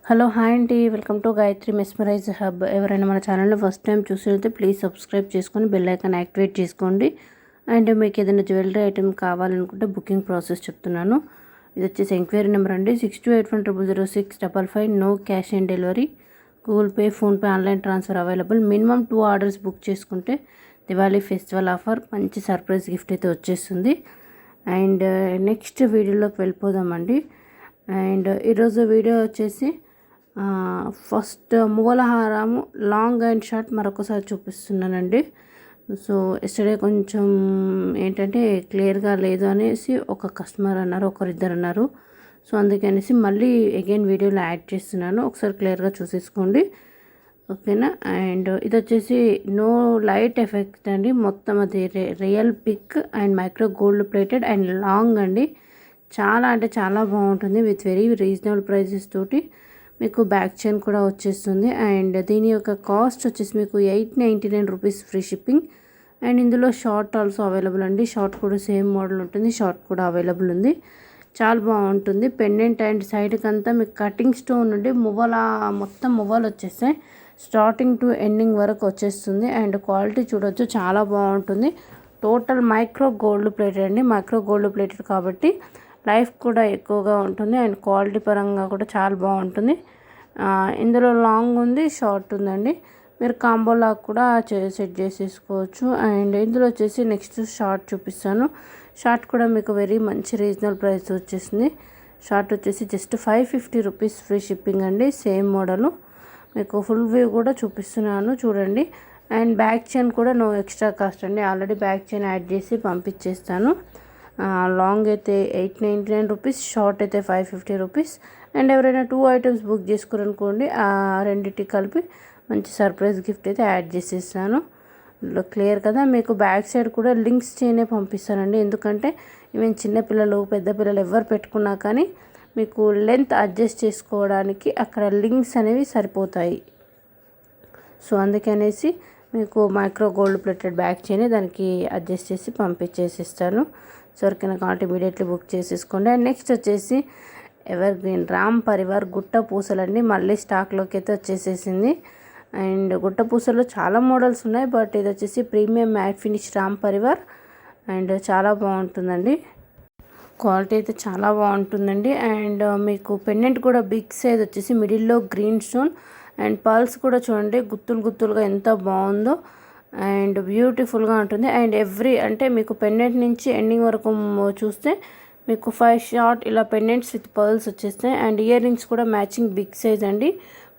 Hello hi అండి, welcome to Gayatri mesmerize hub. ఎవరైనా మన ఛానల్ని ఫస్ట్ టైం చూసినట్లయితే ప్లీజ్ సబ్స్క్రైబ్ చేసుకొని బెల్ ఐకాన్ యాక్టివేట్ చేసుకోండి. అండ్ మీకు ఏదైనా జ్యువెలరీ ఐటెం కావాలనుకుంటే బుకింగ్ ప్రాసెస్ చెప్తున్నాను. ఇది వచ్చేసి ఎంక్వైరీ నెంబర్ అండి 6281000655. No cash on delivery, Google Pay, PhonePe, online transfer available. Minimum 2 orders book చేసుకుంటే దివాళీ ఫెస్టివల్ ఆఫర్ మంచి సర్ప్రైజ్ గిఫ్ట్ అయితే వచ్చేస్తుంది. అండ్ నెక్స్ట్ వీడియోలోకి వెళ్ళిపోదామండి. అండ్ ఈరోజు వీడియో వచ్చేసి ఫస్ట్ మువ్వల హారము లాంగ్ అండ్ షార్ట్ మరొకసారి చూపిస్తున్నానండి. సో ఎస్టర్డే కొంచెం ఏంటంటే క్లియర్గా లేదు అనేసి ఒక కస్టమర్ అన్నారు, ఒకరిద్దరు అన్నారు. సో అందుకనేసి మళ్ళీ అగైన్ వీడియోలో యాడ్ చేస్తున్నాను, ఒకసారి క్లియర్గా చూసేసుకోండి, ఓకేనా. అండ్ ఇది వచ్చేసి నో లైట్ ఎఫెక్ట్ అండి, మొత్తం అది real pick and micro gold plated and long అండి. చాలా అంటే చాలా బాగుంటుంది విత్ వెరీ రీజనబుల్ ప్రైజెస్ తోటి. మీకు బ్యాక్ చైన్ కూడా వచ్చేస్తుంది. అండ్ దీని యొక్క కాస్ట్ వచ్చేసి మీకు 899 రూపీస్ ఫ్రీ షిప్పింగ్. అండ్ ఇందులో షార్ట్ ఆల్సో అవైలబుల్ అండి, షార్ట్ కూడా సేమ్ మోడల్ ఉంటుంది, షార్ట్ కూడా అవైలబుల్ ఉంది. చాలా బాగుంటుంది. పెండెంట్ అండ్ సైడ్కి అంతా మీకు కటింగ్ స్టోన్ నుండి మొత్తం మువ్వలు వచ్చేస్తాయి, స్టార్టింగ్ టు ఎండింగ్ వరకు వచ్చేస్తుంది. అండ్ క్వాలిటీ చూడొచ్చు, చాలా బాగుంటుంది. టోటల్ మైక్రో గోల్డ్ ప్లేటెడ్ అండి, మైక్రో గోల్డ్ ప్లేటెడ్ కాబట్టి లైఫ్ కూడా ఎక్కువగా ఉంటుంది. అండ్ క్వాలిటీ పరంగా కూడా చాలా బాగుంటుంది. ఇందులో లాంగ్ ఉంది, షార్ట్ ఉందండి. మీరు కాంబో లాగా కూడా సెట్ చేసేసుకోవచ్చు. అండ్ ఇందులో వచ్చేసి నెక్స్ట్ షార్ట్ చూపిస్తాను. షార్ట్ కూడా మీకు వెరీ మంచి రీజనబుల్ ప్రైస్ వచ్చేసింది. షార్ట్ వచ్చేసి జస్ట్ 550 రూపీస్ ఫ్రీ షిప్పింగ్ అండి, సేమ్ మోడలు. మీకు ఫుల్ వ్యూ కూడా చూపిస్తున్నాను చూడండి. అండ్ బ్యాక్ చైన్ కూడా నో ఎక్స్ట్రా కాస్ట్ అండి, ఆల్రెడీ బ్యాక్ చైన్ యాడ్ చేసి పంపించేస్తాను. లాంగ్ అయితే 899 రూపీస్, షార్ట్ అయితే 550 రూపీస్. అండ్ ఎవరైనా 2 ఐటమ్స్ బుక్ చేసుకోరనుకోండి, ఆ రెండింటికి కలిపి మంచి సర్ప్రైజ్ గిఫ్ట్ అయితే యాడ్ చేసేస్తాను. క్లియర్ కదా. మీకు బ్యాక్ సైడ్ కూడా లింక్స్ చేయనే పంపిస్తానండి, ఎందుకంటే ఈవెన్ చిన్నపిల్లలు పెద్ద పిల్లలు ఎవరు పెట్టుకున్నా కానీ మీకు లెంత్ అడ్జస్ట్ చేసుకోవడానికి అక్కడ లింక్స్ అనేవి సరిపోతాయి. సో అందుకనేసి మీకు micro gold plated back chain దానికి అడ్జస్ట్ చేసి పంపించేసిస్తాను. సో ఎవరికైనా కాంటే ఇమీడియట్లీ బుక్ చేసేసుకోండి. అండ్ నెక్స్ట్ వచ్చేసి ఎవర్ గ్రీన్ రామ్ పరివార్ గుట్ట పూసలండి, మళ్ళీ స్టాక్లోకి అయితే వచ్చేసేసింది. అండ్ గుట్ట పూసల్లో చాలా మోడల్స్ ఉన్నాయి, బట్ ఇది వచ్చేసి premium matte finish Ram Parivar. And చాలా బాగుంటుందండి, క్వాలిటీ అయితే చాలా బాగుంటుందండి. అండ్ మీకు పెండెంట్ కూడా బిగ్ సైజ్ వచ్చేసి మిడిల్లో గ్రీన్ స్టోన్ అండ్ పర్ల్స్ కూడా చూడండి గుత్తులు గుత్తులుగా ఎంత బాగుందో. అండ్ బ్యూటిఫుల్గా ఉంటుంది. అండ్ అంటే మీకు పెండెంట్ నుంచి ఎండింగ్ వరకు చూస్తే మీకు 5 షార్ట్ ఇలా పెండెంట్స్ విత్ పర్ల్స్ వచ్చేస్తాయి. అండ్ ఇయర్ రింగ్స్ కూడా మ్యాచింగ్ బిగ్ సైజ్ అండి,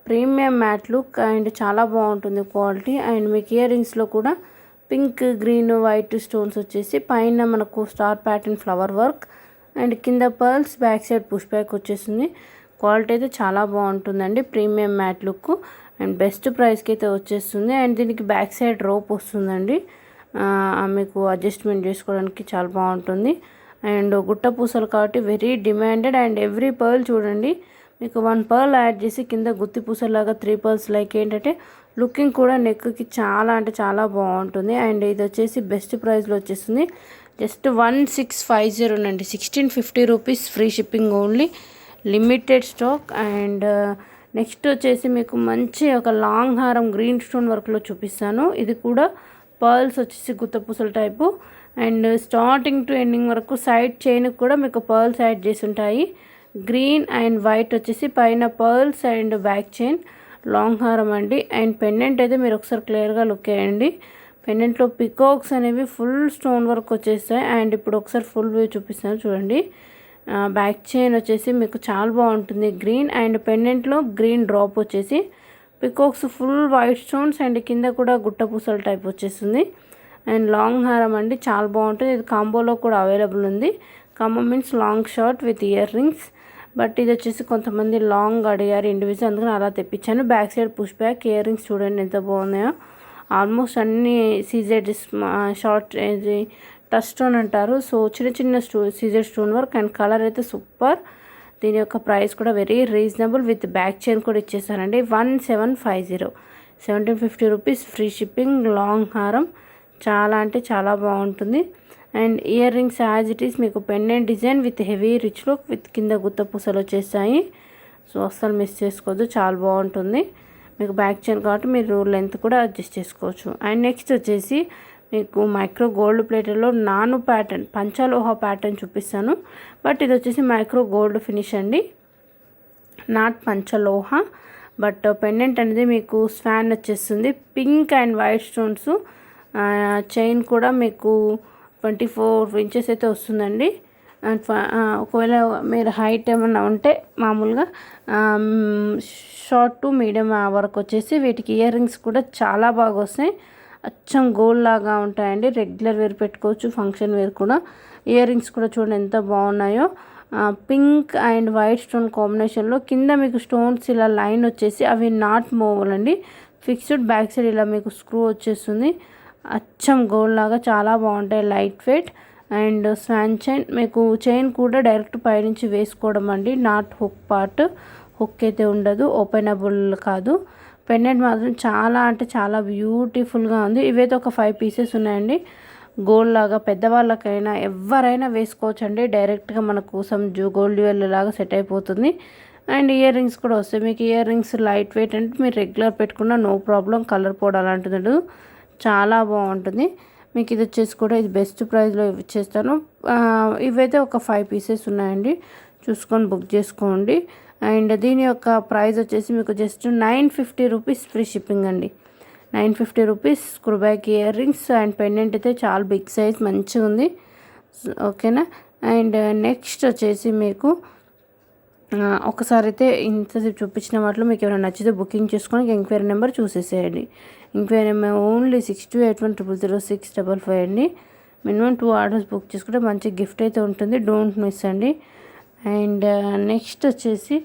ప్రీమియం మ్యాట్ లుక్ అండ్ చాలా బాగుంటుంది క్వాలిటీ. అండ్ మీకు ఇయర్ రింగ్స్లో కూడా పింక్, గ్రీన్, వైట్ స్టోన్స్ వచ్చేసి పైన మనకు star pattern flower work and కింద pearls, back side push back వచ్చేసింది. క్వాలిటీ అయితే చాలా బాగుంటుందండి, premium matte look and best ప్రైస్కి అయితే వచ్చేస్తుంది. అండ్ దీనికి బ్యాక్ సైడ్ రోప్ వస్తుందండి, మీకు అడ్జస్ట్మెంట్ చేసుకోవడానికి చాలా బాగుంటుంది. అండ్ గుట్ట పూసలు కాబట్టి very demanded. And every pearl చూడండి మీకు 1 పర్ల్ యాడ్ చేసి కింద గుత్తి పూసలాగా 3 పర్ల్స్ లైక్ ఏంటంటే లుకింగ్ కూడా నెక్కి చాలా అంటే చాలా బాగుంటుంది. అండ్ ఇది వచ్చేసి బెస్ట్ ప్రైస్లో వచ్చేస్తుంది, జస్ట్ 1650 అండి, 1650 rupees free shipping only, limited stock. And next వచ్చేసి మీకు మంచి ఒక లాంగ్ హారం గ్రీన్ స్టోన్ వర్క్లో చూపిస్తాను. ఇది కూడా పర్ల్స్ వచ్చేసి గుత్తపూసల type. And starting to ending వరకు సైడ్ చైన్కి కూడా మీకు పర్ల్స్ యాడ్ చేసి ఉంటాయి. గ్రీన్ అండ్ వైట్ వచ్చేసి పైన pearls and back chain long హారం అండి. అండ్ పెండెంట్ అయితే మీరు ఒకసారి క్లియర్గా లుక్ వేయండి. పెండెంట్లో పికాక్స్ అనేవి ఫుల్ స్టోన్ వర్క్ వచ్చేస్తాయి. అండ్ ఇప్పుడు ఒకసారి ఫుల్ వ్యూ చూపిస్తాను చూడండి. బ్యాక్ చైన్ వచ్చేసి మీకు చాలా బాగుంటుంది, గ్రీన్ అండ్ పెండెంట్లో గ్రీన్ డ్రాప్ వచ్చేసి peacocks full white stones and కింద కూడా గుట్ట పూసల టైప్ వచ్చేస్తుంది. అండ్ లాంగ్ హారం అండి, చాలా బాగుంటుంది. ఇది కాంబోలో కూడా అవైలబుల్ ఉంది. Combo means long short with ear rings. But ఇది వచ్చేసి కొంతమంది లాంగ్ అడిగారు ఇండివిజువల్, అందుకని అలా తెప్పించాను. Back side push back, ear rings చూడండి ఎంత బాగున్నాయో. ఆల్మోస్ట్ అన్ని సీజెడ్ షార్ట్ టచ్ స్టోన్ అంటారు. సో చిన్న చిన్న CZ stone work and colour అయితే సూపర్. దీని యొక్క ప్రైస్ కూడా very reasonable with back chain కూడా ఇచ్చేసారండి. 1750, 1750 రూపీస్ ఫ్రీ షిప్పింగ్. లాంగ్ హారం చాలా అంటే చాలా బాగుంటుంది. And year rings as it is మీకు pendant design with heavy rich look with కింద గుత్త పూసలు వచ్చేస్తాయి. సో అస్సలు మిస్ చేసుకోవద్దు, చాలా బాగుంటుంది. మీకు బ్యాక్ చైన్ కాబట్టి మీరు లెంత్ కూడా అడ్జస్ట్ చేసుకోవచ్చు. అండ్ నెక్స్ట్ వచ్చేసి మీకు మైక్రో గోల్డ్ ప్లేటెడ్లో నాను ప్యాటర్న్ పంచలోహ ప్యాటర్న్ చూపిస్తాను. బట్ ఇది వచ్చేసి మైక్రో గోల్డ్ ఫినిష్ అండి, నాట్ పంచలోహ. బట్ పెండెంట్ అనేది మీకు స్వాన్ వచ్చేస్తుంది, pink and white stones. Chain కూడా మీకు 24 ఇంచెస్ అయితే వస్తుందండి. అండ్ ఒకవేళ మీరు హైట్ ఏమన్నా ఉంటే మామూలుగా షార్ట్ టు మీడియం వరకు వచ్చేసి వీటికి ఇయర్ రింగ్స్ కూడా చాలా బాగా వస్తాయి. అచ్చం గోల్డ్ లాగా ఉంటాయండి, రెగ్యులర్ వేర్ పెట్టుకోవచ్చు, ఫంక్షన్ వేర్ కూడా. ఇయర్ రింగ్స్ కూడా చూడండి ఎంత బాగున్నాయో, పింక్ అండ్ వైట్ స్టోన్ కాంబినేషన్లో. కింద మీకు స్టోన్స్ ఇలా లైన్ వచ్చేసి అవి నాట్ మూవల్ అండి, ఫిక్స్డ్. బ్యాక్ సైడ్ ఇలా మీకు స్క్రూ వచ్చేస్తుంది, అచ్చం గోల్డ్ లాగా చాలా బాగుంటాయి, light weight. And swan chain, మీకు చైన్ కూడా డైరెక్ట్ పైనుంచి వేసుకోవడం అండి, నాట్ హుక్ పార్ట్. హుక్ అయితే ఉండదు, ఓపెనబుల్ కాదు. పెండెంట్ మాత్రం చాలా అంటే చాలా బ్యూటిఫుల్గా ఉంది. ఇవైతే ఒక 5 పీసెస్ ఉన్నాయండి, గోల్డ్ లాగా. పెద్దవాళ్ళకైనా ఎవరైనా వేసుకోవచ్చు అండి, డైరెక్ట్గా మన కోసం గోల్డ్ జ్యువెలరీ లాగా సెట్ అయిపోతుంది. అండ్ ఇయర్ రింగ్స్ కూడా వస్తాయి మీకు. ఇయర్ రింగ్స్ లైట్ వెయిట్ అంటే మీరు రెగ్యులర్ పెట్టుకున్న నో ప్రాబ్లం, కలర్ పోవడం అలాంటిది ఉండదు, చాలా బాగుంటుంది. మీకు ఇది వచ్చేసి కూడా ఇది బెస్ట్ ప్రైస్లో ఇచ్చేస్తాను. ఇవైతే ఒక 5 పీసెస్ ఉన్నాయండి, చూసుకొని బుక్ చేసుకోండి. అండ్ దీని యొక్క ప్రైస్ వచ్చేసి మీకు జస్ట్ 950 రూపీస్ ఫ్రీ షిప్పింగ్ అండి. 950 rupees screw back ear rings and pendant అయితే చాలా బిగ్ సైజ్ మంచిగా ఉంది, ఓకేనా. అండ్ నెక్స్ట్ వచ్చేసి మీకు ఒకసారి అయితే ఇంతసేపు చూపించిన వాటిలో మీకు ఏమైనా నచ్చితే బుకింగ్ చేసుకొని ఎంక్వైరీ నెంబర్ చూసేసేయండి. ఎంక్వైరీ నెంబర్ ఓన్లీ 6281000655 అండి. మినిమం 2 ఆర్డర్స్ బుక్ చేసుకుంటే మంచి గిఫ్ట్ అయితే ఉంటుంది, డోంట్ మిస్ అండి. అండ్ నెక్స్ట్ వచ్చేసి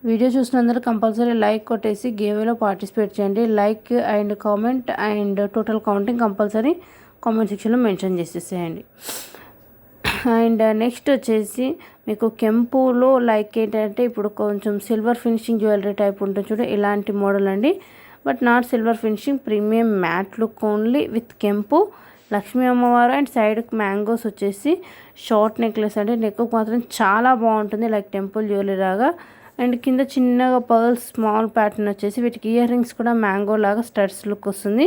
వీడియో చూసినందరూ కంపల్సరీ లైక్ కొట్టేసి గివ్వేలో పార్టిసిపేట్ చేయండి. Like and comment and total counting compulsory comment సెక్షన్లో మెన్షన్ చేసేసేయండి. అండ్ నెక్స్ట్ వచ్చేసి మీకు కెంపులో లైక్ ఏంటంటే ఇప్పుడు కొంచెం సిల్వర్ ఫినిషింగ్ జ్యువెలరీ టైప్ ఉంటుంది చూడ, ఇలాంటి మోడల్ అండి. But not silver finishing, premium matte look only with కెంపు, లక్ష్మీ అమ్మవారు అండ్ సైడ్కి మ్యాంగోస్ వచ్చేసి షార్ట్ నెక్లెస్ అండి. నెక్ మాత్రం చాలా బాగుంటుంది, లైక్ టెంపుల్ జ్యువెలరీ లాగా. అండ్ కింద చిన్నగా పర్ల్స్ స్మాల్ ప్యాటర్న్ వచ్చేసి వీటికి ఇయర్ రింగ్స్ కూడా మ్యాంగో లాగా స్టడ్స్ లుక్ వస్తుంది.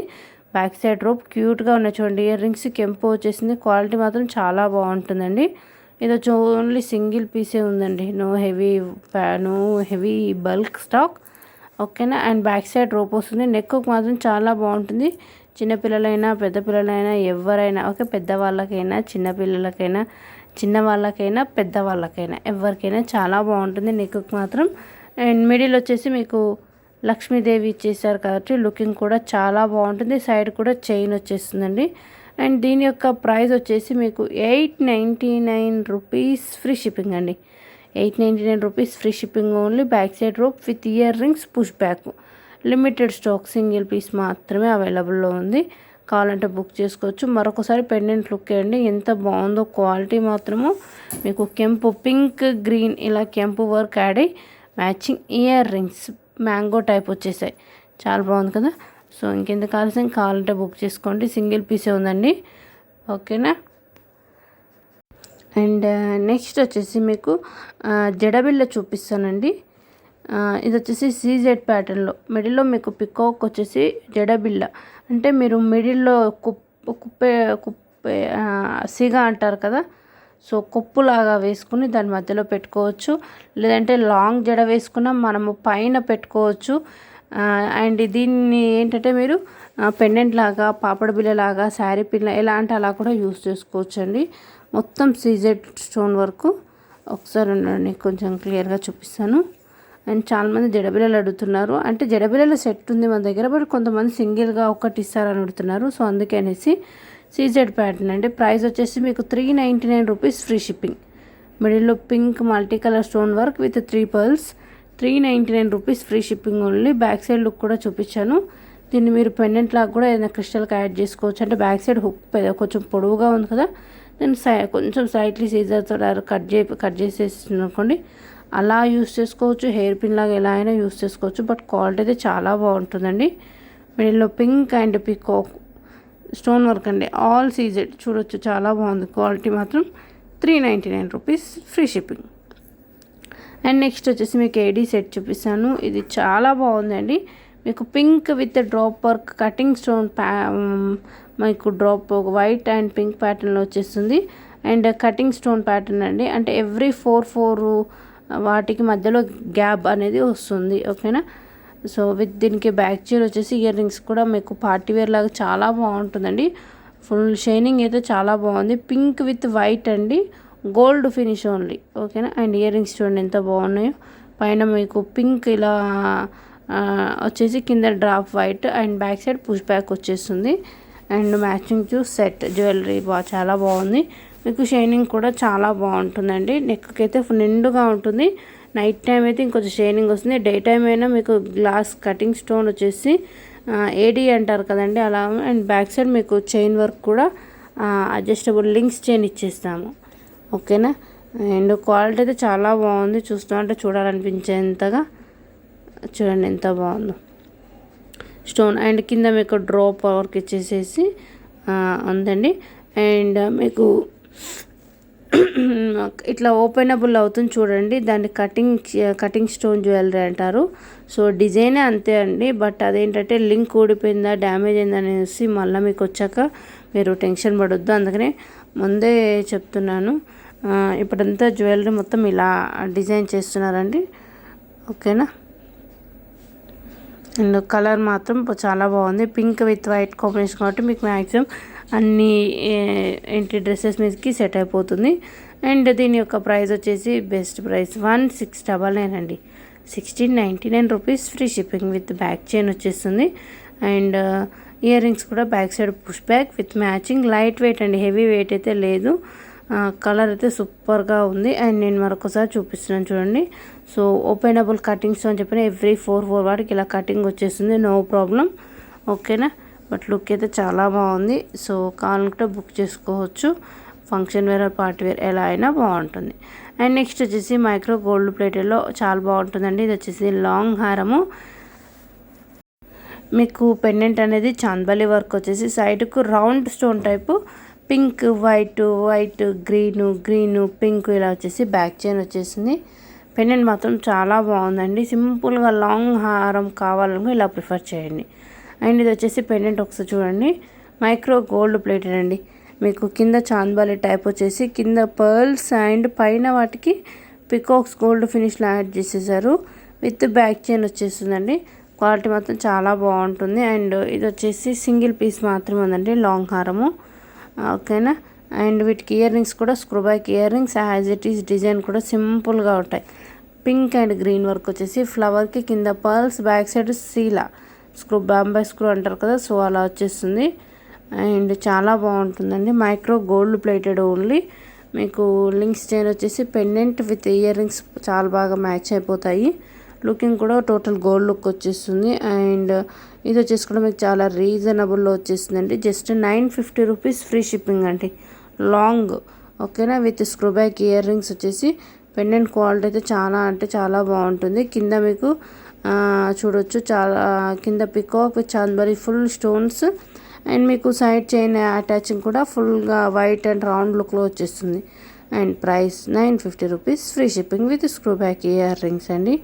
బ్యాక్ సైడ్ రోప్ క్యూట్గా ఉన్నాయి చూడండి, ఇయర్ రింగ్స్ కెంపు వచ్చేసింది. క్వాలిటీ మాత్రం చాలా బాగుంటుందండి. ఇది వచ్చి ఓన్లీ సింగిల్ పీసే ఉందండి, నో హెవీ బల్క్ స్టాక్, ఓకేనా. అండ్ బ్యాక్ సైడ్ రోప్ వస్తుంది. నెక్ మాత్రం చాలా బాగుంటుంది, చిన్నపిల్లలైనా పెద్ద పిల్లలైనా ఎవరైనా ఓకే, పెద్దవాళ్ళకైనా చిన్నపిల్లలకైనా, చిన్నవాళ్ళకైనా పెద్దవాళ్ళకైనా ఎవరికైనా చాలా బాగుంటుంది నెక్ మాత్రం. అండ్ మిడిల్ వచ్చేసి మీకు లక్ష్మీదేవి ఇచ్చేసారు కాబట్టి లుకింగ్ కూడా చాలా బాగుంటుంది. సైడ్ కూడా చైన్ వచ్చేస్తుందండి. అండ్ దీని యొక్క ప్రైస్ వచ్చేసి మీకు 899 రూపీస్ ఫ్రీ షిప్పింగ్ అండి. 899 rupees free shipping only. Back side rope with ear rings push back, limited stock, single piece మాత్రమే అవైలబుల్లో ఉంది, కావాలంటే బుక్ చేసుకోవచ్చు. మరొకసారి పెండెంట్ లుక్ వేయండి ఎంత బాగుందో, క్వాలిటీ మాత్రము మీకు కెంపు పింక్ గ్రీన్ ఇలా కెంపు వర్క్ యాడ్ అయ్యి matching ear rings mango type వచ్చేసాయి, చాలా బాగుంది కదా. సో ఇంకెందుకు ఆలస్యం, కావాలంటే బుక్ చేసుకోండి, సింగిల్ పీసే ఉందండి, ఓకేనా. అండ్ నెక్స్ట్ వచ్చేసి మీకు జడబిళ్ళ చూపిస్తానండి. ఇది వచ్చేసి సీజెడ్ ప్యాటర్న్లో, మిడిల్లో మీకు పికాక్ వచ్చేసి జడబిళ్ళ అంటే మీరు మిడిల్లో కుప్పే సిగ అంటారు కదా, సో కొప్పులాగా వేసుకుని దాని మధ్యలో పెట్టుకోవచ్చు, లేదంటే లాంగ్ జడ వేసుకున్న మనము పైన పెట్టుకోవచ్చు. అండ్ దీన్ని ఏంటంటే మీరు పెండెంట్ లాగా, పాపడ బిళ్ళలాగా, శారీ పిల్ల ఎలా అంటే అలా కూడా యూస్ చేసుకోవచ్చు అండి. మొత్తం సీజెడ్ స్టోన్ వరకు. ఒకసారి ఉండండి కొంచెం క్లియర్గా చూపిస్తాను. అండ్ చాలామంది జడబిళ్ళలు అడుగుతున్నారు, అంటే జడబిళ్ళల సెట్ ఉంది మన దగ్గర, బట్ కొంతమంది సింగిల్గా ఒకటి ఇస్తారని అడుగుతున్నారు. సో అందుకే అనేసి సీజెడ్ ప్యాటర్న్ అండి. ప్రైస్ వచ్చేసి మీకు 399 రూపీస్ ఫ్రీ షిప్పింగ్. మిడిల్లో pink multi colour stone work with 3 pearls, 399 rupees free shipping only. Back side look కూడా చూపించాను. దీన్ని మీరు పెండెంట్ లాగా కూడా ఏదైనా క్రిస్టల్కి యాడ్ చేసుకోవచ్చు. అంటే బ్యాక్ సైడ్ హుక్ కొంచెం పొడవుగా ఉంది కదా, నేను కొంచెం సైడ్లీ సీజర్తో కట్ చేసేసి అనుకోండి, అలా యూస్ చేసుకోవచ్చు. హెయిర్ పిన్ లాగా ఎలా అయినా యూస్ చేసుకోవచ్చు. బట్ క్వాలిటీ అయితే చాలా బాగుంటుందండి. మిడిల్లో pink and peacock stone work అండి, ఆల్ సీజెడ్ చూడొచ్చు, చాలా బాగుంది. క్వాలిటీ మాత్రం 399 rupees free shipping. And next వచ్చేసి మీకు ఏడీ సెట్ చూపిస్తాను. ఇది చాలా బాగుందండి. మీకు pink with drop work cutting stone మీకు డ్రాప్ వైట్ అండ్ పింక్ ప్యాటర్న్లో వచ్చేస్తుంది. అండ్ కటింగ్ స్టోన్ ప్యాటర్న్ అండి. అంటే ఎవ్రీ 4 వాటికి మధ్యలో గ్యాప్ అనేది వస్తుంది. ఓకేనా. సో విత్ దీనికి బ్యాక్ చైర్ వచ్చేసి ఇయర్ రింగ్స్ కూడా మీకు పార్టీ వేర్ లాగా చాలా బాగుంటుందండి. ఫుల్ షైనింగ్ అయితే చాలా బాగుంది. పింక్ విత్ వైట్ అండి, గోల్డ్ ఫినిష్ ఓన్లీ. ఓకేనా. అండ్ ఇయర్ రింగ్స్ చూడండి ఎంత బాగున్నాయో. పైన మీకు పింక్ ఇలా వచ్చేసి కింద drop white and back side push back వచ్చేస్తుంది. అండ్ మ్యాచింగ్ సెట్ జ్యువెలరీ చాలా బాగుంది. మీకు షైనింగ్ కూడా చాలా బాగుంటుందండి. నెక్కి అయితే నిండుగా ఉంటుంది. నైట్ టైం అయితే ఇంకొంచెం షైనింగ్ వస్తుంది. డే టైం అయినా మీకు గ్లాస్ కటింగ్ స్టోన్ వచ్చేసి ఏడీ అంటారు కదండి అలా. అండ్ బ్యాక్ సైడ్ మీకు చైన్ వర్క్ కూడా అడ్జస్టబుల్ లింక్స్ చైన్ ఇచ్చేస్తాము. ఓకేనా. అండ్ క్వాలిటీ అయితే చాలా బాగుంది. చూస్తుంటే చూడాలనిపించేంతగా చూడండి ఎంత బాగుందో స్టోన్. అండ్ కింద మీకు డ్రాప్ వర్క్ ఇచ్చేసేసి ఉందండి. అండ్ మీకు ఇట్లా ఓపెనబుల్ అవుతుంది చూడండి. దాన్ని కటింగ్ స్టోన్ జ్యువెలరీ అంటారు. సో డిజైనే అంతే అండి. బట్ అదేంటంటే లింక్ ఊడిపోయిందా డ్యామేజ్ అయిందా అనేసి మళ్ళీ మీకు వచ్చాక మీరు టెన్షన్ పడొద్దు. అందుకనే ముందే చెప్తున్నాను. ఇప్పుడంతా జ్యువెలరీ మొత్తం ఇలా డిజైన్ చేస్తున్నారండి. ఓకేనా. అండ్ కలర్ మాత్రం చాలా బాగుంది. పింక్ విత్ వైట్ కాంబినేషన్ కాబట్టి మీకు మ్యాక్సిమం అన్ని ఏంటి డ్రెస్సెస్ మీదకి సెట్ అయిపోతుంది. అండ్ దీని యొక్క ప్రైస్ వచ్చేసి బెస్ట్ ప్రైస్ 1699 అండి. 1699 rupees. Free shipping with back chain వచ్చేస్తుంది. అండ్ ఇయర్ రింగ్స్ కూడా back side push back with matching. Light weight అండి, హెవీ వెయిట్ అయితే లేదు. కలర్ అయితే సూపర్గా ఉంది. అండ్ నేను మరొకసారి చూపిస్తున్నాను చూడండి. సో ఓపెనబుల్ కటింగ్స్ అని చెప్పిన ఎవ్రీ 4 వాటికి ఇలా కటింగ్ వచ్చేస్తుంది, నో ప్రాబ్లం. ఓకేనా. బట్ లుక్ అయితే చాలా బాగుంది. సో కావాలంటే బుక్ చేసుకోవచ్చు. ఫంక్షన్ వేర్ పార్టీ వేర్ ఎలా అయినా బాగుంటుంది. అండ్ నెక్స్ట్ వచ్చేసి మైక్రో గోల్డ్ ప్లేటెడ్లో చాలా బాగుంటుందండి. ఇది వచ్చేసి లాంగ్ హారము. మీకు పెండెంట్ అనేది చాందబలి వర్క్ వచ్చేసి సైడ్కు round stone type pink white green pink ఇలా వచ్చేసి బ్యాక్ చైన్ వచ్చేసింది. పెండెంట్ మాత్రం చాలా బాగుందండి. సింపుల్గా లాంగ్ హారం కావాలనుకో ఇలా ప్రిఫర్ చేయండి. అండ్ ఇది వచ్చేసి పెండెంట్ ఒకసారి చూడండి. మైక్రో గోల్డ్ ప్లేటెడ్ అండి. మీకు కింద చాందబాలి టైప్ వచ్చేసి కింద పర్ల్స్ అండ్ పైన వాటికి పికాక్స్ గోల్డ్ ఫినిష్లో యాడ్ చేసేసారు. విత్ బ్యాక్ చైన్ వచ్చేస్తుందండి. క్వాలిటీ మాత్రం చాలా బాగుంటుంది. అండ్ ఇది వచ్చేసి సింగిల్ పీస్ మాత్రమే ఉందండి లాంగ్ హారము. ఓకేనా. అండ్ వీటికి ఇయర్ రింగ్స్ కూడా screw back year rings as it is. Design కూడా సింపుల్గా ఉంటాయి. పింక్ అండ్ గ్రీన్ వర్క్ వచ్చేసి ఫ్లవర్కి కింద పర్ల్స్ బ్యాక్ సైడ్ సీలా స్క్రూ బాంబే స్క్రూ అంటారు కదా, సో అలా వచ్చేస్తుంది. అండ్ చాలా బాగుంటుందండి. Micro gold plated only. మీకు లింక్స్ చైన్ వచ్చేసి పెండెంట్ విత్ ఇయర్ రింగ్స్ చాలా బాగా మ్యాచ్ అయిపోతాయి. లుకింగ్ కూడా టోటల్ గోల్డ్ లుక్ వచ్చేస్తుంది. అండ్ ఇది వచ్చేసి కూడా మీకు చాలా రీజనబుల్లో వచ్చేస్తుందండి. జస్ట్ 950 రూపీస్ ఫ్రీ షిప్పింగ్ అండి. లాంగ్. ఓకేనా. With screw back ear rings వచ్చేసి పెండెంట్ క్వాలిటీ అయితే చాలా అంటే చాలా బాగుంటుంది. కింద మీకు చూడొచ్చు చాలా కింద peacock with chandbali full stones. And మీకు సైడ్ చైన్ అటాచింగ్ కూడా ఫుల్గా వైట్ అండ్ రౌండ్ లుక్లో వచ్చేస్తుంది. And price 950 rupees free shipping with screw back ear rings అండి.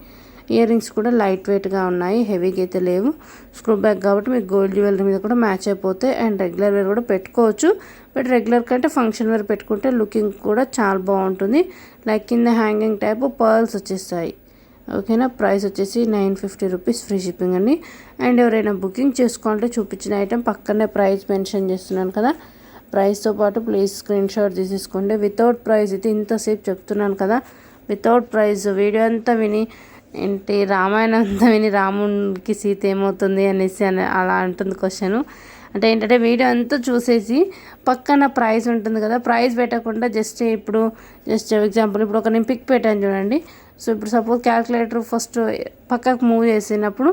ఇయర్ రింగ్స్ కూడా లైట్ వెయిట్గా ఉన్నాయి, హెవీగా అయితే లేవు. స్క్రూ బ్యాక్ కాబట్టి మీకు గోల్డ్ జ్యువెలరీ మీద కూడా మ్యాచ్ అయిపోతాయి. అండ్ రెగ్యులర్ వేర్ కూడా పెట్టుకోవచ్చు. బట్ రెగ్యులర్ కంటే ఫంక్షన్ వేర్ పెట్టుకుంటే లుకింగ్ కూడా చాలా బాగుంటుంది. లైక్ కింద హ్యాంగింగ్ టైప్ పర్ల్స్ వచ్చేస్తాయి. ఓకేనా. ప్రైస్ వచ్చేసి 950 రూపీస్ ఫ్రీ షిప్పింగ్ అండి. అండ్ ఎవరైనా బుకింగ్ చేసుకోవాలంటే చూపించిన ఐటెం పక్కనే ప్రైస్ మెన్షన్ చేస్తున్నాను కదా, ప్రైస్తో పాటు ప్లీజ్ స్క్రీన్ షాట్ తీసేసుకోండి. వితౌట్ ప్రైస్ అయితే ఇంతసేపు చెప్తున్నాను కదా, వితౌట్ ప్రైస్ వీడియో అంతా విని ఏంటి రామాయణం అంతా విని రామునికి సీత ఏమవుతుంది అనేసి అలా అంటుంది క్వశ్చన్. అంటే ఏంటంటే వీడియో అంతా చూసేసి పక్కన ప్రైస్ ఉంటుంది కదా, ప్రైస్ పెట్టకుండా జస్ట్ ఎగ్జాంపుల్ ఇప్పుడు ఒక నేను పిక్ పెట్టాను చూడండి. సో ఇప్పుడు సపోజ్ క్యాల్కులేటర్ ఫస్ట్ పక్కకు మూవ్ చేసినప్పుడు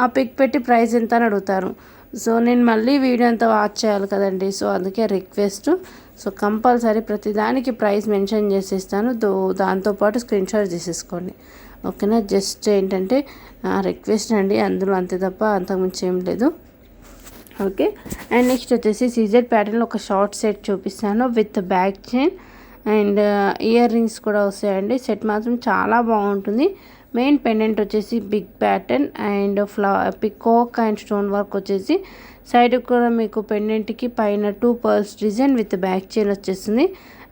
ఆ పిక్ పెట్టి ప్రైస్ ఎంత అని అడుగుతారు. సో నేను మళ్ళీ వీడియో అంతా వాచ్ చేయాలి కదండి. సో అందుకే రిక్వెస్ట్. సో కంపల్సరీ ప్రతిదానికి ప్రైస్ మెన్షన్ చేసేస్తాను. దాంతోపాటు స్క్రీన్ షాట్ తీసేసుకోండి. ఓకేనా. జస్ట్ ఏంటంటే రిక్వెస్ట్ అండి, అందులో అంతే తప్ప అంతకుమించి ఏం లేదు. ఓకే. అండ్ నెక్స్ట్ వచ్చేసి సీజెడ్ ప్యాటర్న్లో ఒక షార్ట్ సెట్ చూపిస్తాను with back chain. And ear rings కూడా వస్తాయండి. సెట్ మాత్రం చాలా బాగుంటుంది. మెయిన్ పెండెంట్ వచ్చేసి big pattern and peacock and stone work వచ్చేసి సైడ్ కూడా మీకు పెండెంట్కి పైన 2 pearls design with back chain వచ్చేస్తుంది.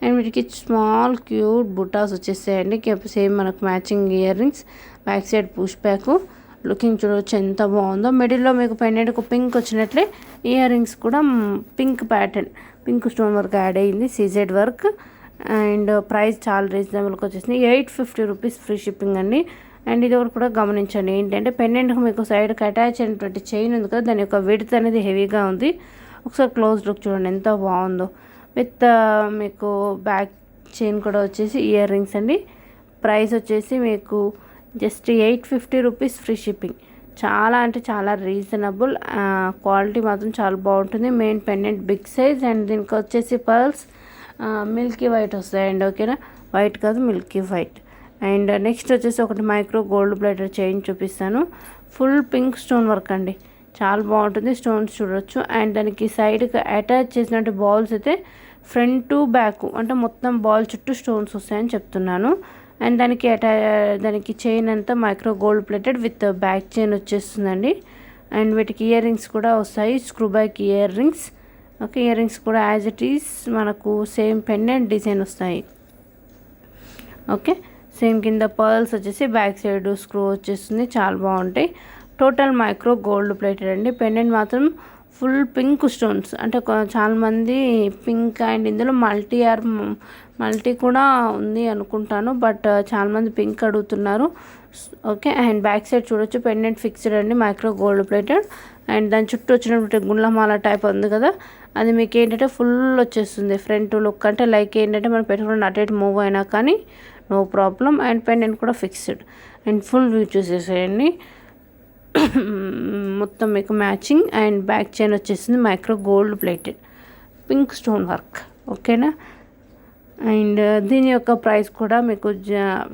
అండ్ వీటికి స్మాల్ క్యూట్ బుటాస్ వచ్చేసాయండి. సేమ్ మనకు matching earrings, back side push back. Looking చూడవచ్చు ఎంత బాగుందో. మిడిల్లో మీకు పెండెంట్కు పింక్ వచ్చినట్లే ఇయర్ రింగ్స్ కూడా pink pattern, pink stone work add అయ్యింది, సీజెడ్ వర్క్. అండ్ ప్రైస్ చాలా రీజనబుల్గా వచ్చేసింది. 850 రూపీస్ ఫ్రీ షిప్పింగ్ అండి. అండ్ ఇది ఒకటి కూడా గమనించండి, ఏంటంటే పెండెంట్కి మీకు సైడ్కి అటాచ్ అయినటువంటి చైన్ ఉంది కదా, దాని యొక్క విడ్త్ అనేది హెవీగా ఉంది. ఒకసారి క్లోజ్ లుక్ చూడండి ఎంత బాగుందో. విత్ మీకు బ్యాక్ చైన్ కూడా వచ్చేసి ఇయర్ రింగ్స్ అండి. ప్రైస్ వచ్చేసి మీకు జస్ట్ 850 రూపీస్ ఫ్రీ షిప్పింగ్. చాలా అంటే చాలా రీజనబుల్. క్వాలిటీ మాత్రం చాలా బాగుంటుంది. Main pendant big size and దీనికి వచ్చేసి పర్ల్స్ మిల్కీ వైట్ వస్తాయండి. ఓకేనా, వైట్ కాదు మిల్కీ వైట్. అండ్ నెక్స్ట్ వచ్చేసి ఒకటి మైక్రో గోల్డ్ ప్లేటెడ్ చైన్ చూపిస్తాను. ఫుల్ పింక్ స్టోన్ వర్క్ అండి, చాలా బాగుంటుంది. స్టోన్స్ చూడొచ్చు. అండ్ దానికి సైడ్కి అటాచ్ చేసినట్టు బాల్స్ అయితే ఫ్రంట్ టు బ్యాక్ అంటే మొత్తం బాల్ చుట్టూ స్టోన్స్ వస్తాయని చెప్తున్నాను. అండ్ దానికి చైన్ అంతా micro gold plated with back chain వచ్చేస్తుందండి. అండ్ వీటికి ఇయర్ రింగ్స్ కూడా వస్తాయి, screw back ear rings. Okay, ear rings కూడా యాజ్ ఇట్ ఈస్ మనకు సేమ్ పెండెంట్ డిజైన్ వస్తాయి. ఓకే, సేమ్ కింద పర్ల్స్ వచ్చేసి బ్యాక్ సైడ్ స్క్రూ వచ్చేస్తుంది, చాలా బాగుంటాయి. టోటల్ మైక్రో గోల్డ్ ప్లేటెడ్ అండి. పెండెంట్ మాత్రం ఫుల్ పింక్ స్టోన్స్, అంటే చాలామంది పింక్ అండ్ ఇందులో మల్టీ కూడా ఉంది అనుకుంటాను, బట్ చాలామంది పింక్ అడుగుతున్నారు. ఓకే, అండ్ బ్యాక్ సైడ్ చూడొచ్చు పెండెంట్ ఫిక్స్డ్ అండి, మైక్రో గోల్డ్ ప్లేటెడ్. అండ్ దాని చుట్టూ వచ్చినటువంటి గుండ్లమాల టైప్ ఉంది కదా, అది మీకు ఏంటంటే ఫుల్ వచ్చేస్తుంది ఫ్రంట్ లుక్. అంటే లైక్ ఏంటంటే మనం పెట్టుకుని అటు ఇటు మూవ్ అయినా కానీ నో ప్రాబ్లం. అండ్ పెండెంట్ కూడా ఫిక్స్డ్. అండ్ ఫుల్ వ్యూ చూసేసేయండి. మొత్తం మీకు మ్యాచింగ్. అండ్ బ్యాక్ చైన్ వచ్చేసింది micro gold plated pink stone work. ఓకేనా, అండ్ దీని యొక్క ప్రైస్ కూడా మీకు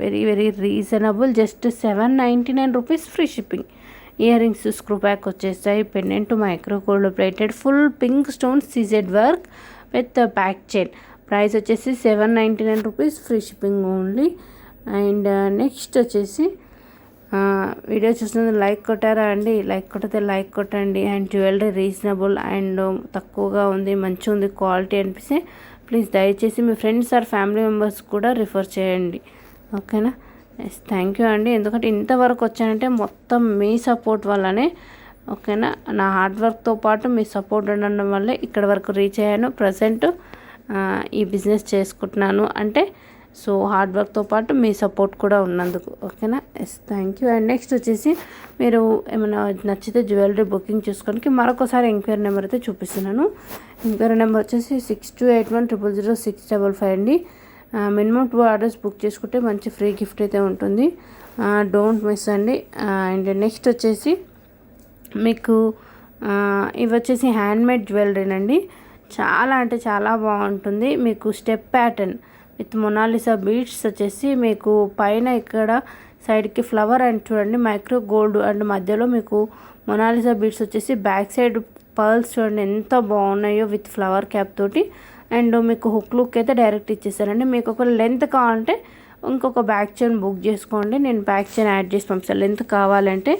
very very reasonable, just 799 rupees free shipping. Ear rings screw back వచ్చేస్తాయి. Pendant micro gold plated full pink stone CZ work with back chain. Price వచ్చేసి 799 rupees free shipping only. And next వచ్చేసి video చూసినందు like కొట్టారా అండి? Like కొట్టితే like కొట్టండి. And jewellery reasonable and తక్కువగా ఉంది, మంచిగా ఉంది క్వాలిటీ అనిపిస్తే ప్లీజ్ దయచేసి మీ ఫ్రెండ్స్ ఆర్ ఫ్యామిలీ మెంబర్స్ కూడా రిఫర్ చేయండి. ఓకేనా, ఎస్, థ్యాంక్ యూ అండి. ఎందుకంటే ఇంతవరకు వచ్చానంటే మొత్తం మీ సపోర్ట్ వల్లనే. ఓకేనా, నా హార్డ్ వర్క్తో పాటు మీ సపోర్ట్ ఉండడం వల్లే ఇక్కడ వరకు రీచ్ అయ్యాను. ప్రజెంట్ ఈ బిజినెస్ చేసుకుంటున్నాను అంటే సో హార్డ్ వర్క్తో పాటు మీ సపోర్ట్ కూడా ఉన్నందుకు. ఓకేనా, yes, thank you. And next వచ్చేసి మీరు ఏమైనా నచ్చితే జ్యువెలరీ బుకింగ్ చేసుకోవడానికి మరొకసారి ఎంక్వైరీ నెంబర్ అయితే చూపిస్తున్నాను. ఎంక్వైరీ నెంబర్ వచ్చేసి 6281000655 అండి. మినిమం 2 ఆర్డర్స్ బుక్ చేసుకుంటే మంచి ఫ్రీ గిఫ్ట్ అయితే ఉంటుంది. డోంట్ మిస్ అండి. అండ్ నెక్స్ట్ వచ్చేసి మీకు ఇవి వచ్చేసి హ్యాండ్మేడ్ జ్యువెలరీనండి. చాలా అంటే చాలా బాగుంటుంది. మీకు step pattern with Mona Lisa beads వచ్చేసి మీకు పైన ఇక్కడ సైడ్కి ఫ్లవర్ అండ్ చూడండి మైక్రో గోల్డ్ అండ్ మధ్యలో మీకు మొనాలిసా బీడ్స్ వచ్చేసి బ్యాక్ సైడ్ పర్ల్స్ చూడండి ఎంత బాగున్నాయో విత్ ఫ్లవర్ క్యాప్ తోటి. అండ్ మీకు హుక్ లుక్ అయితే డైరెక్ట్ ఇచ్చేసారండి. మీకు ఒక లెంత్ కావాలంటే ఇంకొక బ్యాక్ చైన్ బుక్ చేసుకోండి, నేను బ్యాక్ చైన్ యాడ్ చేసి పంపిస్తాను. లెంత్ కావాలంటే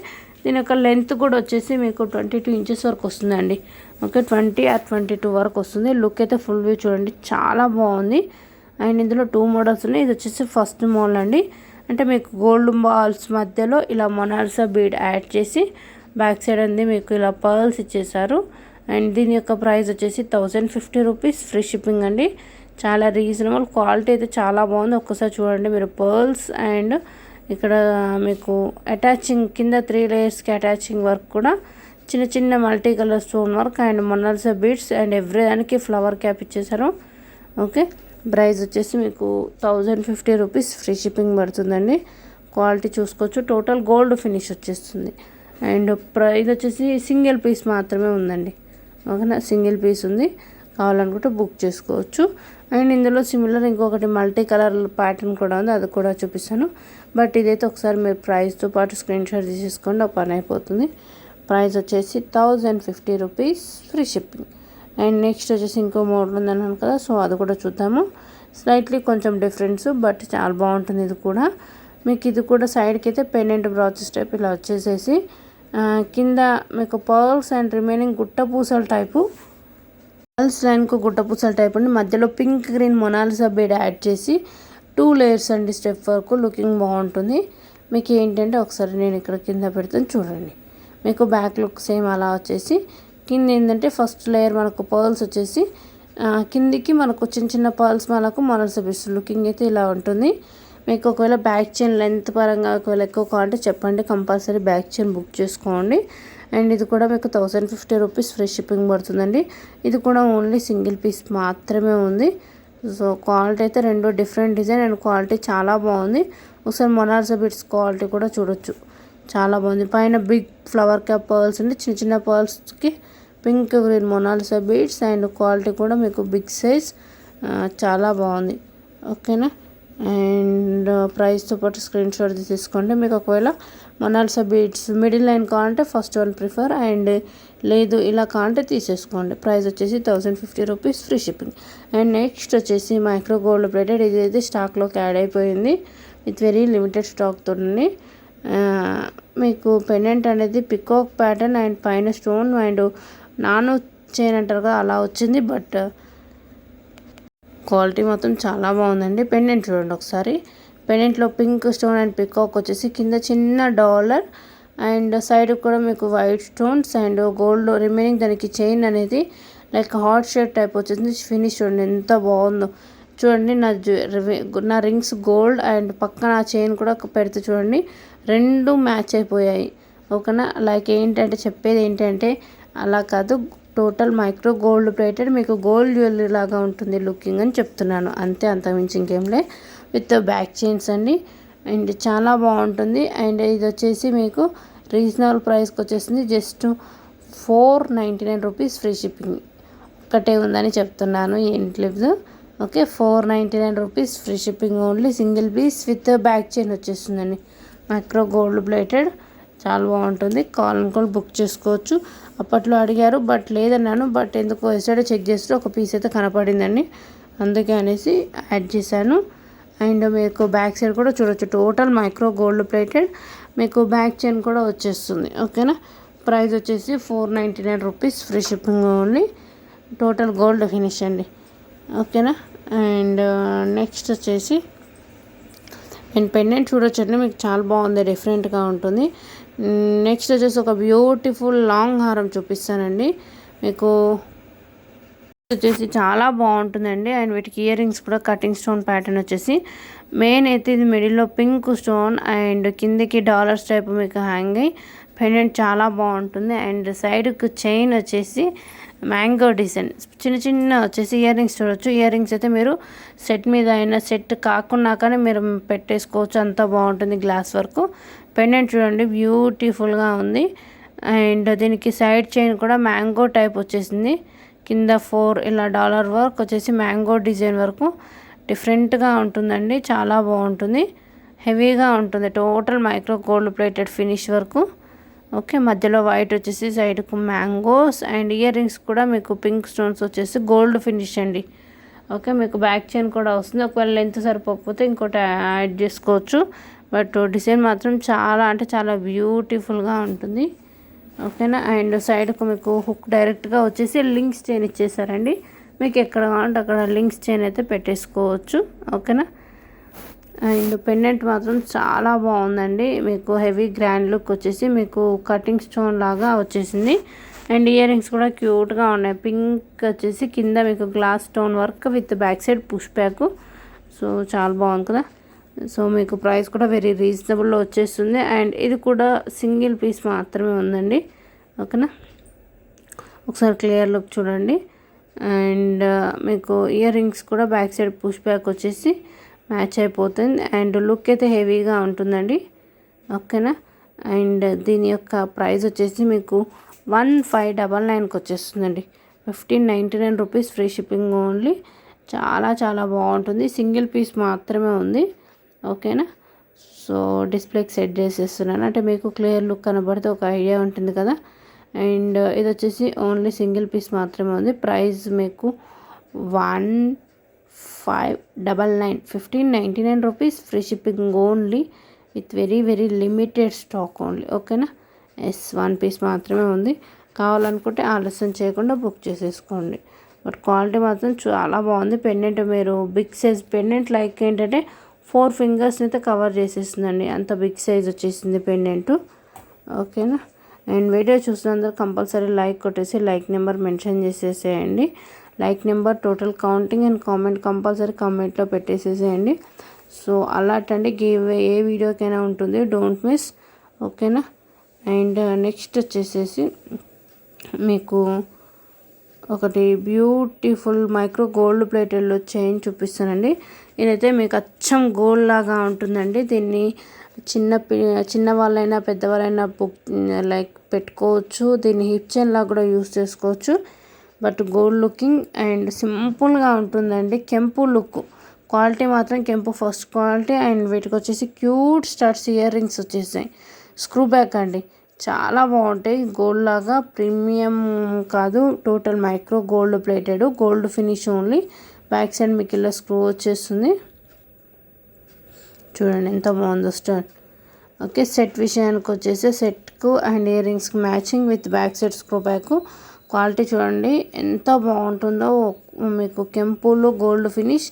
దీని యొక్క లెంత్ కూడా వచ్చేసి మీకు 22 ఇంచెస్ వరకు వస్తుందండి. ఓకే, 20 or 22 వరకు వస్తుంది. లుక్ అయితే ఫుల్ వ్యూ చూడండి, చాలా బాగుంది. అండ్ ఇందులో 2 మోడల్స్ ఉన్నాయి. ఇది వచ్చేసి ఫస్ట్ మోడల్ అండి. అంటే మీకు గోల్డ్ బాల్స్ మధ్యలో ఇలా మొనాలిసా బీడ్ యాడ్ చేసి బ్యాక్ సైడ్ అంది మీకు ఇలా పర్ల్స్ ఇచ్చేసారు. అండ్ దీని యొక్క ప్రైస్ వచ్చేసి 1050 రూపీస్ ఫ్రీ షిప్పింగ్ అండి. చాలా రీజనబుల్, క్వాలిటీ అయితే చాలా బాగుంది. ఒక్కసారి చూడండి మీరు పర్ల్స్ అండ్ ఇక్కడ మీకు అటాచింగ్ కింద 3 లేయర్స్కి అటాచింగ్ వర్క్ కూడా చిన్న చిన్న multi colour stone work and Mona Lisa beads and every దానికి ఫ్లవర్ క్యాప్ ఇచ్చేసారు. ఓకే, ప్రైస్ వచ్చేసి మీకు 1050 రూపీస్ ఫ్రీ షిప్పింగ్ పడుతుందండి. క్వాలిటీ చూసుకోవచ్చు. టోటల్ గోల్డ్ ఫినిష్ వచ్చేస్తుంది. అండ్ ప్రైస్ వచ్చేసి సింగిల్ పీస్ మాత్రమే ఉందండి. ఓకేనా, సింగిల్ పీస్ ఉంది, కావాలనుకుంటే బుక్ చేసుకోవచ్చు. అండ్ ఇందులో సిమిలర్ ఇంకొకటి మల్టీ కలర్ ప్యాటర్న్ కూడా ఉంది, అది కూడా చూపిస్తాను. బట్ ఇదైతే ఒకసారి మీరు ప్రైస్తో పాటు స్క్రీన్ షాట్ తీసేసుకోండి, ఒక పని అయిపోతుంది. ప్రైస్ వచ్చేసి 1050 rupees free shipping. And next వచ్చేసి ఇంకో మోడల్ ఉంది అన్నాను కదా, సో అది కూడా చూద్దాము. స్లైట్లీ కొంచెం డిఫరెన్స్, బట్ చాలా బాగుంటుంది. ఇది కూడా మీకు ఇది కూడా సైడ్కి అయితే పెండెంట్ బ్రాచెస్ టైప్ ఇలా వచ్చేసేసి కింద మీకు పర్ల్స్ అండ్ రిమైనింగ్ గుట్ట పూసల టైపు, పర్ల్స్ లైన్కు గుట్ట పూసల టైప్ అండి. మధ్యలో pink green Mona Lisa bead add చేసి 2 లేయర్స్ అండి. స్టెప్ వరకు లుకింగ్ బాగుంటుంది. మీకు ఏంటంటే ఒకసారి నేను ఇక్కడ కింద పెడతాను చూడండి. మీకు బ్యాక్ లుక్ సేమ్ అలా వచ్చేసి కింద ఏంటంటే ఫస్ట్ లేయర్ మనకు పర్ల్స్ వచ్చేసి కిందికి మనకు చిన్న చిన్న పర్ల్స్ మనకు మొనాలిసా బీడ్స్ లుకింగ్ అయితే ఇలా ఉంటుంది. మీకు ఒకవేళ బ్యాక్ చైన్ లెంత్ పరంగా ఒకవేళ ఎక్కువ కావాలంటే చెప్పండి, కంపల్సరీ బ్యాక్ చైన్ బుక్ చేసుకోండి. అండ్ ఇది కూడా మీకు 1050 రూపీస్ ఫ్రీ షిప్పింగ్ పడుతుందండి. ఇది కూడా ఓన్లీ సింగిల్ పీస్ మాత్రమే ఉంది. సో క్వాలిటీ అయితే రెండు డిఫరెంట్ డిజైన్ అండ్ క్వాలిటీ చాలా బాగుంది. ఒకసారి మొనాలిసా బీడ్స్ క్వాలిటీ కూడా చూడొచ్చు, చాలా బాగుంది. పైన బిగ్ ఫ్లవర్ క్యాప్ పర్ల్స్ అండి, చిన్న చిన్న పర్ల్స్కి pink green Mona Lisa beads and quality కూడా మీకు బిగ్ సైజ్, చాలా బాగుంది. ఓకేనా. అండ్ ప్రైస్తో పాటు స్క్రీన్ షాట్ తీసుకోండి. మీకు ఒకవేళ మొనాలిసా బీడ్స్ మిడిల్ లైన్ కావాలంటే ఫస్ట్ వన్ ప్రిఫర్, అండ్ లేదు ఇలా కావాలంటే తీసేసుకోండి. ప్రైస్ వచ్చేసి 1050 rupees free shipping. And next వచ్చేసి మైక్రో గోల్డ్ ప్లేటెడ్, ఇది అయితే స్టాక్లోకి యాడ్ అయిపోయింది. విత్ వెరీ లిమిటెడ్ స్టాక్తో మీకు పెండెంట్ అనేది పికాక్ ప్యాటర్న్ అండ్ పైన స్టోన్ అండ్ నాను చైన్ అంటారు కదా అలా వచ్చింది. బట్ క్వాలిటీ మాత్రం చాలా బాగుందండి. పెండెంట్ చూడండి ఒకసారి. పెండెంట్లో పింక్ స్టోన్ అండ్ పికాక్ వచ్చేసి కింద చిన్న డాలర్ అండ్ సైడ్ కూడా మీకు white stones and gold remaining దానికి చైన్ అనేది లైక్ హార్ట్ షేప్ టైప్ వచ్చేసింది. ఫినిష్ చూడండి ఎంత బాగుందో. చూడండి నా రింగ్స్ గోల్డ్ అండ్ పక్కన ఆ చైన్ కూడా పెడితే చూడండి రెండు మ్యాచ్ అయిపోయాయి. ఓకేనా. లైక్ ఏంటంటే చెప్పేది ఏంటంటే అలా కాదు, టోటల్ మైక్రో గోల్డ్ ప్లేటెడ్ మీకు గోల్డ్ జ్యువెలరీ లాగా ఉంటుంది లుకింగ్ అని చెప్తున్నాను, అంతే, అంతమించి ఇంకేంలే. విత్ బ్యాక్ చైన్స్ అండి అండ్ చాలా బాగుంటుంది. అండ్ ఇది వచ్చేసి మీకు రీజనబుల్ ప్రైస్కి వచ్చేసింది. జస్ట్ 499 రూపీస్ ఫ్రీ షిప్పింగ్ ఒక్కటే ఉందని చెప్తున్నాను ఇంట్లివ్స్. Okay, 499 rupees free shipping only single piece with back chain వచ్చేస్తుందండి. మైక్రో గోల్డ్ ప్లేటెడ్ చాలా బాగుంటుంది. కాల్ బుక్ చేసుకోవచ్చు. అప్పట్లో అడిగారు బట్ లేదన్నాను, బట్ ఎందుకో ఎస్టర్డే చెక్ చేస్తే ఒక పీస్ అయితే కనపడిందండి, అందుకే అనేసి యాడ్ చేశాను. అండ్ మీకు బ్యాక్ సైడ్ కూడా చూడొచ్చు, టోటల్ మైక్రో గోల్డ్ ప్లేటెడ్ మీకు బ్యాక్ చైన్ కూడా వచ్చేస్తుంది. ఓకేనా. ప్రైస్ వచ్చేసి 499 rupees free shipping only, total gold finish అండి. ఓకేనా. అండ్ నెక్స్ట్ వచ్చేసి అండ్ పెండెంట్ చూడొచ్చండి, మీకు చాలా బాగుంది, డిఫరెంట్గా ఉంటుంది. నెక్స్ట్ వచ్చేసి ఒక బ్యూటిఫుల్ లాంగ్ హారం చూపిస్తానండి మీకు. వచ్చేసి చాలా బాగుంటుందండి. అండ్ వీటికి ఇయర్ రింగ్స్ కూడా కటింగ్ స్టోన్ ప్యాటర్న్ వచ్చేసి మెయిన్ అయితే ఇది మిడిల్లో పింక్ స్టోన్ అండ్ కిందికి డాలర్స్ టైప్ మీకు హ్యాంగ్ అయ్యి పెండెంట్ చాలా బాగుంటుంది. అండ్ సైడ్కి చైన్ వచ్చేసి మ్యాంగో డిజైన్ చిన్న చిన్న వచ్చేసి ఇయర్ రింగ్స్ చూడవచ్చు. ఇయర్ రింగ్స్ అయితే మీరు సెట్ మీద అయినా సెట్ కాకుండా కానీ మీరు పెట్టేసుకోవచ్చు, అంత బాగుంటుంది. గ్లాస్ వర్క్ పెండెంట్ చూడండి బ్యూటిఫుల్గా ఉంది. అండ్ దీనికి సైడ్ చైన్ కూడా మ్యాంగో టైప్ వచ్చేసింది. కింద 4 ఇలా డాలర్ వర్క్ వచ్చేసి మ్యాంగో డిజైన్ వరకు డిఫరెంట్గా ఉంటుందండి, చాలా బాగుంటుంది, హెవీగా ఉంటుంది. Total micro gold plated finish వరకు. ఓకే, మధ్యలో వైట్ వచ్చేసి సైడ్కు మ్యాంగోస్ అండ్ ఇయర్ రింగ్స్ కూడా మీకు పింక్ స్టోన్స్ వచ్చేసి గోల్డ్ ఫినిష్ అండి. ఓకే, మీకు బ్యాక్ చైన్ కూడా వస్తుంది. ఒకవేళ లెంత్ సరిపోకపోతే ఇంకోటి యాడ్ చేసుకోవచ్చు. బట్ డిజైన్ మాత్రం చాలా అంటే చాలా బ్యూటిఫుల్గా ఉంటుంది. ఓకేనా. అండ్ సైడ్కు మీకు హుక్ డైరెక్ట్గా వచ్చేసి లింక్స్ చైన్ ఇచ్చేసారండి. మీకు ఎక్కడ కావాలంటే అక్కడ లింక్స్ చైన్ అయితే పెట్టేసుకోవచ్చు. ఓకేనా. అండ్ పెండెంట్ మాత్రం చాలా బాగుందండి, మీకు హెవీ గ్రాండ్ లుక్ వచ్చేసి మీకు కటింగ్ స్టోన్ లాగా వచ్చేసింది. అండ్ ఇయర్ రింగ్స్ కూడా క్యూట్గా ఉన్నాయి. పింక్ వచ్చేసి కింద మీకు glass stone work with back side push back. So చాలా బాగుంది కదా. సో మీకు ప్రైస్ కూడా వెరీ రీజనబుల్లో వచ్చేస్తుంది. అండ్ ఇది కూడా సింగిల్ పీస్ మాత్రమే ఉందండి. ఓకేనా. ఒకసారి క్లియర్ లుక్ చూడండి. అండ్ మీకు ఇయర్ రింగ్స్ కూడా బ్యాక్ సైడ్ పుష్ బ్యాక్ వచ్చేసి మ్యాచ్ అయిపోతుంది. అండ్ లుక్ అయితే హెవీగా ఉంటుందండి. ఓకేనా. అండ్ దీని యొక్క ప్రైస్ వచ్చేసి మీకు 1599కి వచ్చేస్తుందండి. 1599 రూపీస్ ఫ్రీ షిప్పింగ్ ఓన్లీ. చాలా చాలా బాగుంటుంది. సింగిల్ పీస్ మాత్రమే ఉంది. ఓకేనా. సో డిస్ప్లేకి సెట్ చేసేస్తున్నాను, అంటే మీకు క్లియర్ లుక్ కనబడితే ఒక ఐడియా ఉంటుంది కదా. అండ్ ఇది వచ్చేసి ఓన్లీ సింగిల్ పీస్ మాత్రమే ఉంది. ప్రైస్ మీకు 599 1599 rupees free shipping only with very limited stock only. ఓకేనా. ఎస్, 1 పీస్ మాత్రమే ఉంది. కావాలనుకుంటే ఆలస్యం చేయకుండా బుక్ చేసేసుకోండి. బట్ క్వాలిటీ మాత్రం చాలా బాగుంది. పెండెంట్ మీరు బిగ్ సైజ్ పెండెంట్ లైక్ ఏంటంటే 4 ఫింగర్స్ని అయితే కవర్ చేసేస్తుందండి, అంత బిగ్ సైజ్ వచ్చేసింది పెండెంట్. ఓకేనా. అండ్ వీడియో చూసినందుకు కంపల్సరీ లైక్ కొట్టేసి లైక్ నెంబర్ మెన్షన్ చేసేసేయండి. Like number, total counting and comment compulsory కామెంట్లో పెట్టేసేసేయండి. సో అలాట్ అండి, గివ్ ఏ వీడియోకైనా ఉంటుంది, డోంట్ మిస్. ఓకేనా. అండ్ నెక్స్ట్ వచ్చేసేసి మీకు ఒకటి బ్యూటిఫుల్ మైక్రో గోల్డ్ ప్లేటెడ్లో చైన్ చూపిస్తానండి. ఇదైతే మీకు అచ్చం గోల్డ్ లాగా ఉంటుందండి. దీన్ని చిన్న వాళ్ళైనా పెద్దవాళ్ళైనా లైక్ పెట్టుకోవచ్చు. దీన్ని హిప్ చైన్ లాగా కూడా యూస్ చేసుకోవచ్చు. బట్ గోల్డ్ లుకింగ్ అండ్ సింపుల్గా ఉంటుందండి. కెంపు లుక్, క్వాలిటీ మాత్రం కెంపు ఫస్ట్ క్వాలిటీ. అండ్ వీటికి వచ్చేసి క్యూట్ స్టార్స్ ఇయర్ రింగ్స్ వచ్చేసాయి. స్క్రూ బ్యాక్ అండి, చాలా బాగుంటాయి. గోల్డ్ లాగా ప్రీమియం కాదు, total micro gold plated, gold finish only. Back side మీకు ఇలా స్క్రూ వచ్చేస్తుంది. చూడండి ఎంత బాగుందో స్టార్. ఓకే, సెట్ విషయానికి వచ్చేసి సెట్కు అండ్ ఇయర్ రింగ్స్కి matching with back side screw back. Quality చూడండి ఎంత బాగుంటుందో. మీకు కెంపులు గోల్డ్ ఫినిష్,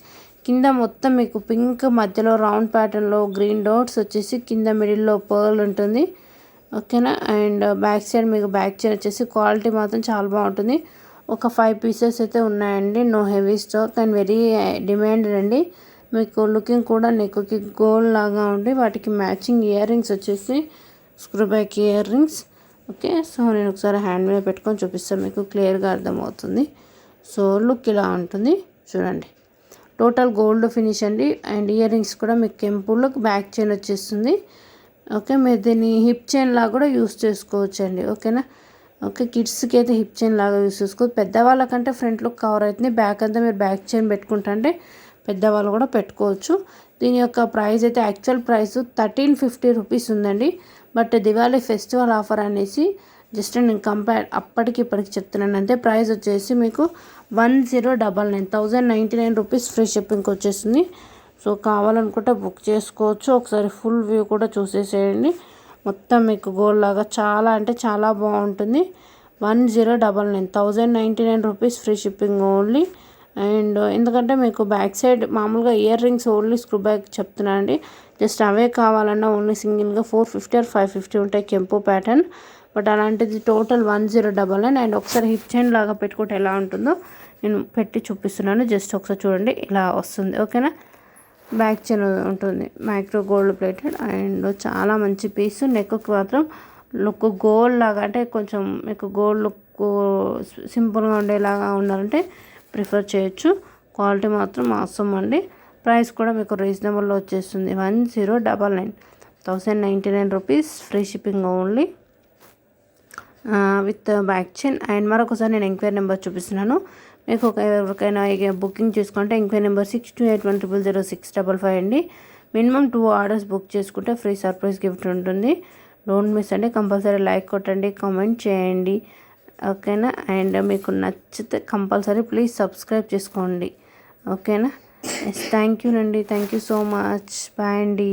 కింద మొత్తం మీకు పింక్, మధ్యలో రౌండ్ ప్యాటర్న్లో గ్రీన్ డాట్స్ వచ్చేసి, కింద మిడిల్లో పర్ల్ ఉంటుంది. ఓకేనా. అండ్ బ్యాక్ సైడ్ మీకు బ్యాక్ చైన్ వచ్చేసి క్వాలిటీ మాత్రం చాలా బాగుంటుంది. ఒక 5 పీసెస్ అయితే ఉన్నాయండి, no heavy stock and very demanded అండి. మీకు లుకింగ్ కూడా నెక్కి గోల్డ్ లాగా ఉండి వాటికి మ్యాచింగ్ ఇయర్ రింగ్స్ వచ్చేసి screw back ear rings. Okay, so నేను ఒకసారి హ్యాండ్ మీద పెట్టుకొని చూపిస్తాను, మీకు క్లియర్గా అర్థమవుతుంది. సో లుక్ ఇలా ఉంటుంది చూడండి. టోటల్ గోల్డ్ ఫినిష్ అండి. అండ్ ఇయర్ రింగ్స్ కూడా మీకు కెంపుల్లో బ్యాక్ చైన్ వచ్చేస్తుంది. ఓకే, మీరు దీన్ని హిప్ చైన్ లాగా కూడా యూస్ చేసుకోవచ్చు అండి. ఓకేనా. ఓకే, కిడ్స్కి అయితే హిప్ చైన్ లాగా యూస్ చేసుకోవచ్చు. పెద్దవాళ్ళకంటే ఫ్రంట్లో కవర్ అవుతుంది, బ్యాక్ అంతా మీరు బ్యాక్ చైన్ పెట్టుకుంటే పెద్దవాళ్ళు కూడా పెట్టుకోవచ్చు. దీని యొక్క ప్రైస్ అయితే యాక్చువల్ ప్రైస్ 1350 రూపీస్ ఉందండి. బట్ దివాళీ ఫెస్టివల్ ఆఫర్ అనేసి జస్ట్ నేను అప్పటికి ఇప్పటికి చెప్తున్నాను అంతే. ప్రైస్ వచ్చేసి మీకు 1099 రూపీస్ ఫ్రీ షిప్పింగ్కి వచ్చేస్తుంది. సో కావాలనుకుంటే బుక్ చేసుకోవచ్చు. ఒకసారి ఫుల్ వ్యూ కూడా చూసేసేయండి. మొత్తం మీకు గోల్డ్ లాగా చాలా అంటే చాలా బాగుంటుంది. 1099 rupees free shipping only. And ఎందుకంటే మీకు బ్యాక్ సైడ్ మామూలుగా ear rings only screw back చెప్తున్నాను అండి. జస్ట్ అవే కావాలన్నా ఓన్లీ సింగిల్గా 450 or 550 ఉంటాయి కెంపు ప్యాటర్న్. బట్ అలాంటిది టోటల్ 1099. అండ్ ఒకసారి హిప్ చైన్ లాగా పెట్టుకుంటే ఎలా ఉంటుందో నేను పెట్టి చూపిస్తున్నాను. జస్ట్ ఒకసారి చూడండి, ఇలా వస్తుంది. ఓకేనా. బ్యాక్ చైన్ ఉంటుంది, మైక్రో గోల్డ్ ప్లేటెడ్. అండ్ చాలా మంచి పీస్. నెక్కి మాత్రం లుక్ గోల్డ్ లాగా, అంటే కొంచెం మీకు గోల్డ్ లుక్ సింపుల్గా ఉండేలాగా ఉండాలంటే ప్రిఫర్ చేయొచ్చు. క్వాలిటీ మాత్రం అవసరం అండి. ప్రైస్ కూడా మీకు రీజనబుల్లో వచ్చేస్తుంది. 1099 rupees free shipping only with back chain. And మరొకసారి నేను ఎంక్వైరీ నెంబర్ చూపిస్తున్నాను. మీకు ఎవరికైనా బుకింగ్ చేసుకుంటే ఎంక్వైరీ నెంబర్ 6281000655 అండి. మినిమం 2 ఆర్డర్స్ బుక్ చేసుకుంటే ఫ్రీ సర్ప్రైజ్ గిఫ్ట్ ఉంటుంది. డోంట్ మిస్ అండి. కంపల్సరీ లైక్ కొట్టండి, కామెంట్ చేయండి. ఓకేనా. అండ్ మీకు నచ్చితే కంపల్సరీ ప్లీజ్ సబ్స్క్రైబ్ చేసుకోండి. ఓకేనా. ఎస్, థ్యాంక్ యూ అండి. Thank you so much. Bye అండి.